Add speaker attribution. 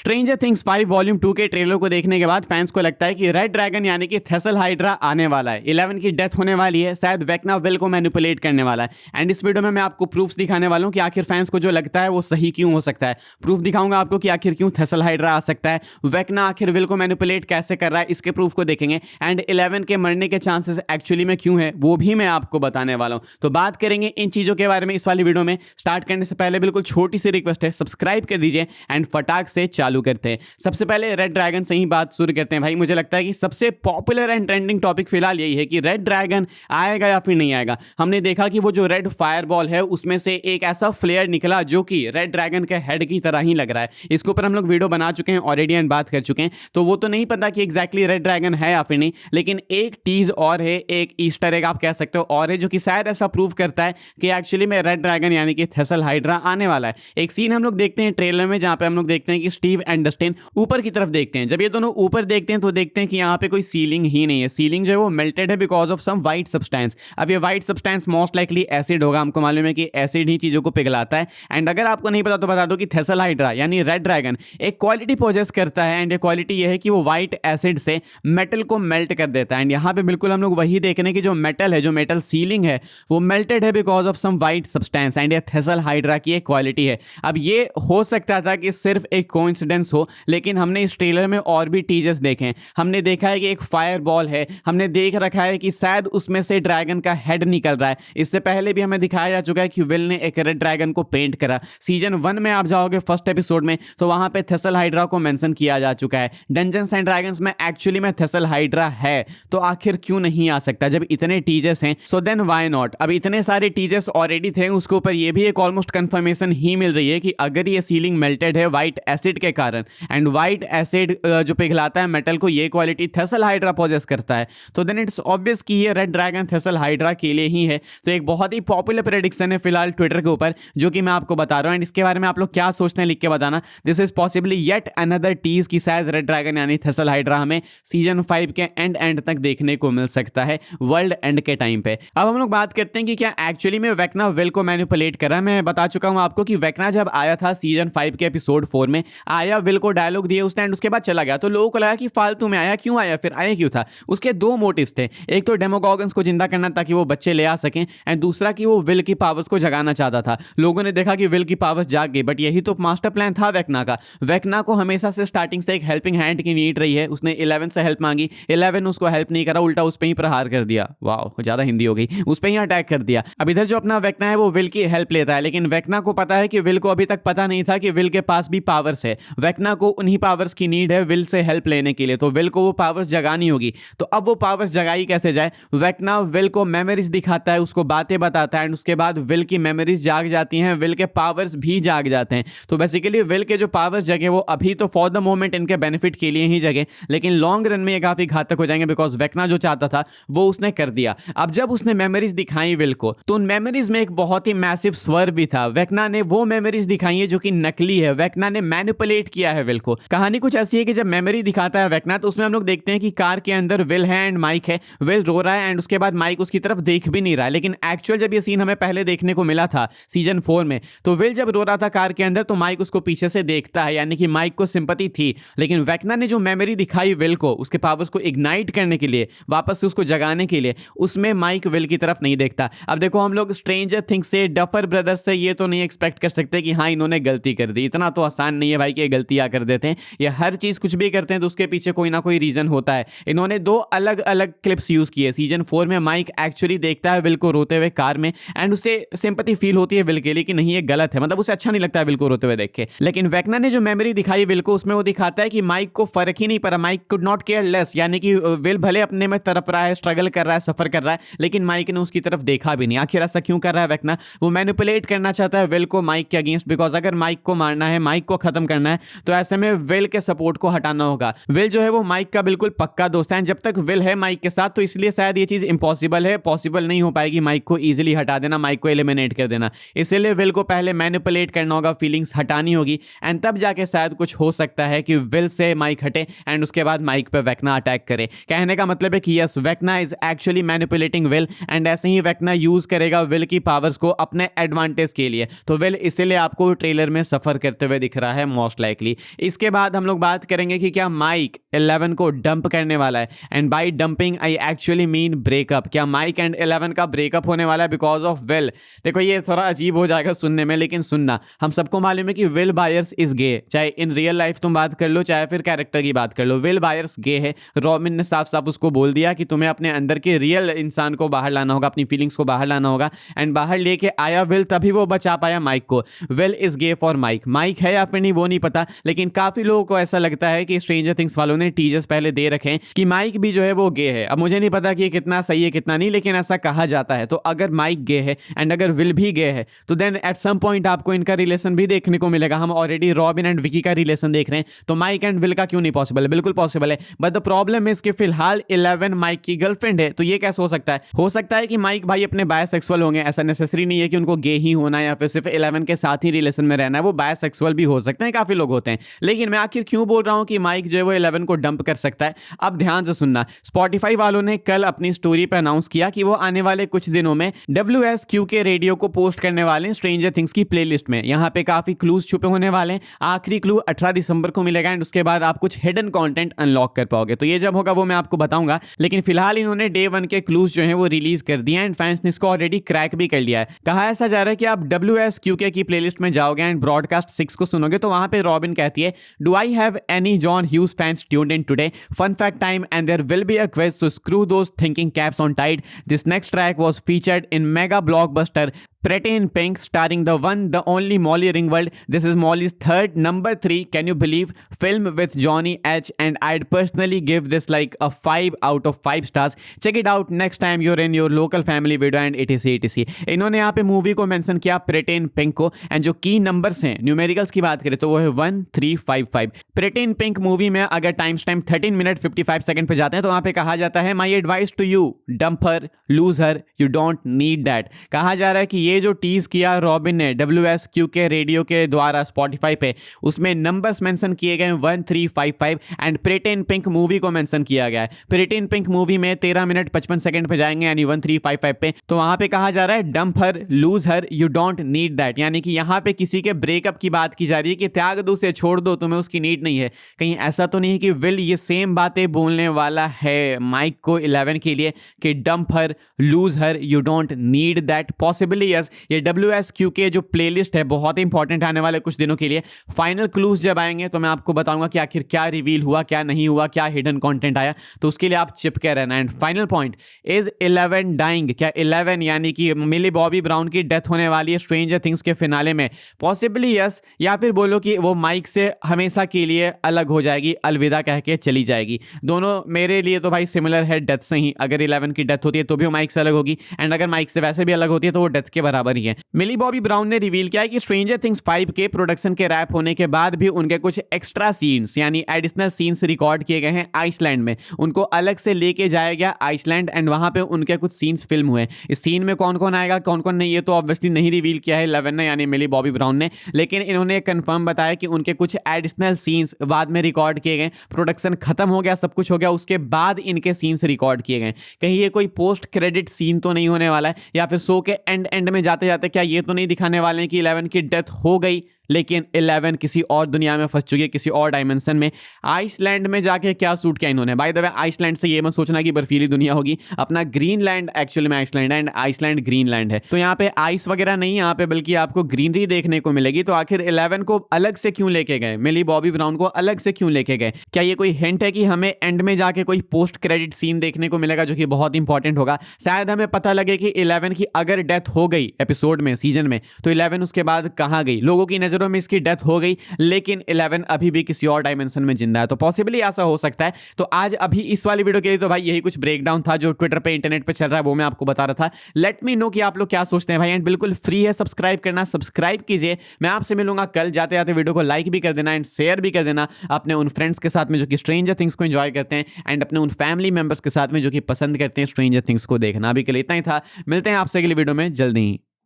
Speaker 1: Stranger things 5 volume 2 के trailer को देखने के बाद फैंस को लगता है कि रेड ड्रैगन यानी कि थेसल हाइड्रा आने वाला है। 11 की डेथ होने वाली है, शायद वेक्ना विल को मैनिपुलेट करने वाला है। एंड इस वीडियो में मैं आपको प्रूफ्स दिखाने वाला हूं कि आखिर फैंस को जो लगता है वो सही क्यों हो सकता है। प्रूफ दिखाऊंगा आपको कि आखिर क्यों थेसल हाइड्रा आ सकता है, वेक्ना आखिर विल को मैनिपुलेट कैसे कर रहा है, इसके प्रूफ को देखेंगे। एंड 11 के मरने के चांसेस एक्चुअली में क्यों है वो भी मैं आपको बताने वाला हूं। तो बात करेंगे इन चीजों के बारे में इस वाली वीडियो में। स्टार्ट करने से पहले बिल्कुल छोटी सी रिक्वेस्ट है, सब्सक्राइब कर दीजिए एंड फटाक से चालू करते हैं। सबसे पहले रेड ड्रैगन से ही बात शुरू करते हैं। भाई मुझे लगता है कि सबसे पॉपुलर एंड ट्रेंडिंग टॉपिक फिलहाल यही है कि रेड ड्रैगन आएगा या फिर नहीं आएगा। हमने देखा कि वो जो रेड फायरबॉल है उसमें से एक ऐसा फ्लेयर निकला जो कि रेड ड्रैगन के हेड की तरह ही लग रहा है। इसके ऊपर हम लोग वीडियो बना चुके हैं ऑलरेडी एंड बात कर चुके हैं, तो वो तो नहीं पता कि एग्जैक्टली रेड ड्रैगन है या फिर नहीं, लेकिन एक टीज और है, एक ईस्टर एग आप कह सकते हो और है, जो कि शायद ऐसा प्रूव करता है कि एक्चुअली में रेड ड्रैगन यानी कि थेसल हाइड्रा आने वाला है। एक सीन हम लोग देखते हैं ट्रेलर में जहां पे हम लोग देखते हैं कि स्टीव एंड डस्टिन ऊपर की तरफ देखते हैं। जब ये दोनों ऊपर देखते हैं तो देखते हैं कि यहाँ पे कोई सीलिंग ही नहीं है। सीलिंग जो है वो मेल्टेड है because of some white substance. अब ये white substance most likely acid होगा। हमको मालूम है कि एसिड ही चीजों को पिघलाता है। एंड अगर आपको नहीं पता तो बता दो कि थेसल हाइड्रा यानी रेड ड्रैगन एक क्वालिटी पोजेस करता है एंड ये क्वालिटी ये है कि वो व्हाइट एसिड से मेटल को मेल्ट कर देता है। एंड यहाँ पे बिल्कुल हम लोग वही देख रहे हैं कि जो मेटल है, जो मेटल सीलिंग है वो मेल्टेड है because of some white substance and ये थेसल हाइड्रा की एक क्वालिटी है। अब ये हो सकता था कि सिर्फ एक कोइंसिडेंस हो, लेकिन हमने इस ट्रेलर में और भी टीजर्स देखे। हमने देखा है कि एक फायर बॉल है, हमने देख रखा है कि शायद उसमें से ड्रैगन का हेड निकल रहा है। इससे पहले भी हमें दिखाया जा चुका है कि विल ने एक रेड ड्रैगन को पेंट करा। सीजन 1 में आप जाओगे फर्स्ट एपिसोड में तो वहां पे थेसल हाइड्रा को मेंशन किया जा चुका है। डंजन्स एंड ड्रैगन्स में एक्चुअली में थेसल हाइड्रा है, तो आखिर क्यों नहीं आ सकता जब इतने टीजर्स हैं? So then why not. अब इतने सारे टीजर्स ऑलरेडी थे, उसके ऊपर ये भी एक ऑलमोस्ट कंफर्मेशन ही मिल रही है कि अगर ये सीलिंग मेल्टेड है व्हाइट एसिड के कारण एंड व्हाइट एसिड जो पिघलाता है मेटल को, ये क्वालिटी थेसल हाइड्रा पोजेस करता है, तो देन इट्स ऑब्वियस कि ये रेड ड्रैगन थेसल हाइड्रा के लिए ही है। तो एक बहुत ही पॉपुलर प्रेडिक्शन है फिलहाल ट्विटर के ऊपर जो कि मैं आपको बता रहा हूं। एंड इसके बारे में आप लोग क्या सोचते हैं लिख के बताना। This is possibly yet another tease की शायद रेड ड्रैगन यानी थेसल हाइड्रा हमें सीजन 5 के एंड तक देखने को मिल सकता है, वर्ल्ड एंड के टाइम पे। अब हम लोग बात करते हैं कि क्या एक्चुअली में वेक्ना विल को मैनिपुलेट कर रहा है। मैं बता चुका हूं आपको कि वेक्ना जब आया था सीजन 5 के एपिसोड 4 में, आया, विल को डायलॉग दिए उसने एंड उसके बाद चला गया। तो लोगों को लगा कि फालतू में आया, क्यों आया, फिर आया क्यों था? उसके दो मोटिव्स थे। एक तो डेमोगॉगन्स को जिंदा करना ताकि वो बच्चे ले आ सकें, एंड दूसरा कि वो विल की पावर्स को जगाना चाहता था। लोगों ने देखा कि विल की पावर्स जाग गई, बट यही तो मास्टर प्लान था वेक्ना का। वेक्ना को हमेशा से स्टार्टिंग से एक हेल्पिंग हैंड की नीड रही है। उसने 11 से हेल्प मांगी, 11 उसको हेल्प नहीं करा, उल्टा उस पर ही प्रहार कर दिया। वाह, ज्यादा हिंदी हो गई, उस पर ही अटैक कर दिया। अब इधर जो अपना वेक्ना है वो विल की हेल्प लेता है, लेकिन वेक्ना को पता है कि विल को अभी तक पता नहीं था कि विल के पास भी पावर्स है। वेक्ना को उन्हीं पावर्स की नीड है विल से हेल्प लेने के लिए, तो विल को वो पावर्स जगानी होगी। तो अब वो पावर्स जगाई कैसे जाए? वेक्ना विल को मेमोरीज दिखाता है, उसको बातें बताता है एंड उसके बाद विल की मेमोरीज जाग जाती हैं, विल के पावर्स भी जाग जाते हैं। तो बेसिकली विल के जो पावर्स जगे वो अभी तो फॉर द मोमेंट इनके बेनिफिट के लिए ही जगे, लेकिन लॉन्ग रन में ये काफी घातक हो जाएंगे बिकॉज वेक्ना जो चाहता था वो उसने कर दिया। अब जब उसने मेमोरीज दिखाई विल को, तो उन मेमोरीज में एक बहुत ही मैसिव स्वर भी था। वेक्ना ने वो मेमोरीज दिखाई है जो कि नकली है। वेक्ना ने मैनिपुलेट किया है विल को। कहानी कुछ ऐसी है कि जब मेमोरी दिखाता है वेक्ना तो उसमें हम लोग देखते हैं कि कार के अंदर विल है एंड माइक है। विल रो रहा है एंड उसके बाद माइक उसकी तरफ देख भी नहीं रहा है, लेकिन एक्चुअल जब ये सीन हमें पहले देखने को मिला था सीजन 4 में, तो विल जब रो रहा था कार के अंदर तो माइक उसको पीछे से देखता है, यानी कि माइक को सिंपैथी थी। लेकिन वेक्ना ने जो मेमोरी दिखाई विल को, उसके पावर्स को इग्नाइट करने के लिए, वापस से उसको जगाने के लिए, उसमें माइक विल की तरफ नहीं देखता। अब देखो, हम लोग स्ट्रेंजर थिंग्स से, डफर ब्रदर्स से ये तो नहीं एक्सपेक्ट कर सकते कि हाँ इन्होंने गलती कर दी। इतना तो आसान नहीं है भाई कि गलतियां कर देते हैं। ये हर चीज कुछ भी करते हैं तो उसके पीछे कोई ना कोई रीजन होता है। इन्होंने दो अलग अलग क्लिप्स यूज किए। सीजन 4 में माइक एक्चुअली देखता है विल को रोते हुए कार में एंड उसे सिंपैथी फील होती है विल के लिए कि नहीं ये गलत है, मतलब उसे अच्छा नहीं लगता है विल को रोते हुए देख के। लेकिन वेक्ना ने जो मेमोरी दिखाई विल को, उसमें वो दिखाता है कि माइक को फर्क ही नहीं पड़ा, Mike could not care less, यानी कि विल भले अपने में तड़प रहा है, स्ट्रगल कर रहा है, सफर कर रहा है, लेकिन माइक ने उसकी तरफ देखा भी नहीं। आखिर ऐसा क्यों कर रहा है वेक्ना? वो मैनिपुलेट करना चाहता है विल को माइक के अगेंस्ट, बिकॉज अगर माइक को मारना है, माइक को खत्म करना है, तो ऐसे में विल के सपोर्ट को हटाना होगा। विल जो है वो माइक का बिल्कुल पक्का दोस्त है, जब तक विल है माइक के साथ, तो इसलिए शायद ये चीज इंपॉसिबल है, पॉसिबल नहीं हो पाएगी माइक को इजीली हटा देना, माइक को एलिमिनेट कर देना। इसीलिए विल को पहले मैनिपुलेट करना होगा, फीलिंग्स हटानी होगी एंड तब जाके शायद कुछ हो सकता है कि विल से माइक हटे एंड उसके बाद माइक पे वेक्ना अटैक करे। कहने का मतलब है कि yes, वेक्ना is actually manipulating will and ऐसे ही वेक्ना यूज करेगा विल की पावर्स को अपने एडवांटेज के लिए। तो विल इसीलिए आपको ट्रेलर में सफर करते हुए दिख रहा है मोस्ट लाइक। एग्जैक्टली। इसके बाद हम लोग बात करेंगे कि क्या माइक 11 को डंप करने वाला है, and by dumping I actually mean breakup. क्या माइक एंड 11 का ब्रेकअप होने वाला है बिकॉज ऑफ विल। देखो ये थोड़ा अजीब हो जाएगा सुनने में, लेकिन सुनना, हम सबको मालूम है कि विल बायर्स इज गे, चाहे इन रियल लाइफ तुम बात कर लो चाहे फिर कैरेक्टर की बात कर लो, विल बायर्स गे है। रॉबिन ने साफ साफ उसको बोल दिया कि तुम्हें अपने अंदर के रियल इंसान को बाहर लाना होगा, अपनी फीलिंग्स को बाहर लाना होगा, एंड बाहर लेके आया विल, तभी वो बचा पाया माइक को। Will is gay for Mike. Mike है या फिर नहीं वो नहीं पता, लेकिन काफी लोगों को ऐसा लगता है कि स्ट्रेंजर थिंग्स वालों ने टीजर्स पहले दे रखे हैं कि माइक भी जो है वो गे है। अब मुझे नहीं पता कि ये कितना सही है कितना नहीं, लेकिन ऐसा कहा जाता है। तो अगर माइक गे है एंड अगर विल भी गे है तो देन एट सम पॉइंट आपको इनका रिलेशन भी देखने को मिलेगा। हम ऑलरेडी रॉबिन एंड विकी का रिलेशन देख रहे हैं, तो माइक एंड विल का क्यों नहीं पॉसिबल है? बिल्कुल पॉसिबल है, बट द प्रॉब्लम इज कि फिलहाल 11 माइक की गर्लफ्रेंड है। तो ये कैसे हो सकता है? हो सकता है कि माइक भाई अपने बायसेक्सुअल होंगे, ऐसा नेसेसरी नहीं है कि उनको गे ही होना है या फिर सिर्फ 11 के साथ ही रिलेशन में रहना है, वो बायसेक्सुअल भी हो सकते हैं, काफी लोग होते हैं। लेकिन मैं आखिर क्यों बोल रहा हूं कि माइक जो है वो 11 को डंप कर सकता है? अब ध्यान से सुनना, स्पॉटिफाई वालों ने कल अपनी स्टोरी पे अनाउंस किया कि वो आने वाले कुछ दिनों में WSQK रेडियो को पोस्ट करने वाले हैं स्ट्रेंजर थिंग्स की प्लेलिस्ट में। यहाँ पे काफी क्लूज छुपे होने वाले हैं। आखिरी क्लू 18 दिसंबर को मिलेगा एंड उसके बाद आप कुछ हिडन कंटेंट अनलॉक कर पाओगे। तो ये जब होगा वो मैं आपको बताऊंगा, लेकिन फिलहाल इन्होंने डे 1 के क्लूज जो है वो रिलीज कर दिया एंड फैंस ने इसको ऑलरेडी क्रैक भी कर लिया है। कहा ऐसा जा रहा है कि आप WSQK की प्लेलिस्ट में जाओगे एंड ब्रॉडकास्ट 6 को सुनोगे तो वहां पे रॉबिन कहती है, do I have any John Hughes fans tuned in today? Fun fact time and there will be a quiz, so screw those thinking caps on tight. This next track was featured in mega blockbuster Pretty in Pink, starring the one, the only Molly Ringwald. This is Molly's third number 3, can you believe, film with Johnny H, and I'd personally give this like a 5 out of 5 stars. Check it out next time you're in your local family video and etc. इन्होंने यहाँ पे movie को mention किया Pretty in Pink को, and जो की numbers हैं numericals की बात करें तो वो है 1355। Pretty in Pink मूवी में अगर टाइम 13 मिनट 55 सेकंड पे जाते हैं तो वहाँ पे कहा जाता है, my advice to you, dump her, lose her, you don't need that. कहा जा रहा है कि ये जो टीज किया रॉबिन ने WSQK रेडियो के द्वारा स्पॉटिफाई पे, उसमें नंबर्स मेंशन किए गए 1355 and pretty in pink movie को मेंशन किया गया है। प्रेटी इन पिंक मूवी में 13 मिनट 55 सेकंड पे जाएंगे यानी 1355 पे, तो वहां पे कहा जा रहा है dump her, lose her, you don't need that. यानी कि यहां पे किसी के ब्रेकअप की बात की जा रही है कि त्याग दो, उसे छोड़ दो, तुम्हें उसकी नीड नहीं है। कहीं ऐसा तो नहीं है कि विल ये सेम बातें बोलने वाला है माइक को 11 के लिए कि dump her, lose her, you don't need that? Possibly yes. ये WSQK जो प्लेलिस्ट है बहुत इंपॉर्टेंट आने वाले कुछ दिनों के लिए। फाइनल क्लूज जब आएंगे तो मैं आपको बताऊंगा कि आखिर क्या रिवील हुआ, क्या नहीं हुआ, क्या हिडन कंटेंट आया, तो उसके लिए आप चिपके रहना। And final point, is 11 dying? क्या 11 यानी कि मिली बॉबी ब्राउन की डेथ होने वाली है स्ट्रेंजर थिंग्स के फिनाले में? पॉसिबली यस, या फिर बोलो कि वो माइक से हमेशा के लिए अलग हो जाएगी, अलविदा कह के चली जाएगी। दोनों मेरे लिए तो भाई सिमिलर है डेथ से ही। अगर 11 की डेथ होती है तो भी वो माइक से अलग होगी, एंड अगर माइक से वैसे भी अलग होती है तो वो डेथ के बराबर ही है। मिली बॉबी ब्राउन ने रिवील किया है कि स्ट्रेंजर थिंग्स 5 के प्रोडक्शन के रैप होने के बाद भी उनके कुछ एक्स्ट्रा सीन्स यानी एडिशनल सीन्स रिकॉर्ड किए गए हैं आइसलैंड में। उनको अलग से लेके जाया गया आइसलैंड एंड वहां पे उनके कुछ सीन्स फिल्म हुए। इस सीन में कौन कौन आएगा कौन कौन नहीं, ये तो ऑब्वियसली नहीं रिवील किया है 11 ने यानी मिली बॉबी ब्राउन ने, लेकिन इन्होंने कंफर्म बताया कि उनके कुछ एडिशनल सीन्स बाद में रिकॉर्ड किए गए। प्रोडक्शन खत्म हो गया, सब कुछ हो गया, उसके बाद इनके सीन्स रिकॉर्ड किए गए। कहीं ये कोई पोस्ट क्रेडिट सीन तो नहीं होने वाला है, या फिर शो के एंड में जाते जाते क्या ये तो नहीं दिखाने वाले हैं कि 11 की डेथ हो गई लेकिन 11 किसी और दुनिया में फंस चुकी है, किसी और डायमेंशन में। आइसलैंड में जाके क्या शूट किया इन्होंने? बाय द वे आइसलैंड से ये मत सोचना कि बर्फीली दुनिया होगी, अपना ग्रीनलैंड एक्चुअली में आइसलैंड है एंड आइसलैंड ग्रीनलैंड है। तो यहाँ पे आइस वगैरह नहीं, यहाँ पे बल्कि आपको ग्रीनरी देखने को मिलेगी। तो आखिर 11 को अलग से क्यों लेके गए, मिली बॉबी ब्राउन को अलग से क्यों लेके गए? क्या ये कोई हिंट है कि हमें एंड में जाके कोई पोस्ट क्रेडिट सीन देखने को मिलेगा जो कि बहुत इंपॉर्टेंट होगा? शायद हमें पता लगे कि 11 की अगर डेथ हो गई एपिसोड में, सीजन में, तो 11 उसके बाद कहाँ गई? लोगों की नजरों में इसकी डेथ हो गई लेकिन 11 अभी भी किसी और डायमेंशन में जिंदा है। तो पॉसिबली ऐसा हो सकता है। तो आज अभी इस वाली वीडियो के लिए तो भाई यही कुछ ब्रेकडाउन था जो ट्विटर पे इंटरनेट पे चल रहा है, वो मैं आपको बता रहा था। लेट मी नो कि आप लोग क्या सोचते हैं भाई, एंड बिल्कुल फ्री है सब्सक्राइब करना, सब्सक्राइब कीजिए। मैं आपसे मिलूंगा कल, जाते जाते वीडियो को लाइक भी कर देना एंड शेयर भी कर देना अपने उन फ्रेंड्स के साथ में जो कि स्ट्रेंजर थिंग्स को एंजॉय करते हैं, एंड अपने उन फैमिली मेंबर्स के साथ में जो कि पसंद करते हैं स्ट्रेंजर थिंग्स को देखना। अभी के लिए इतना ही था, मिलते हैं आपसे अगली वीडियो में जल्दी ही।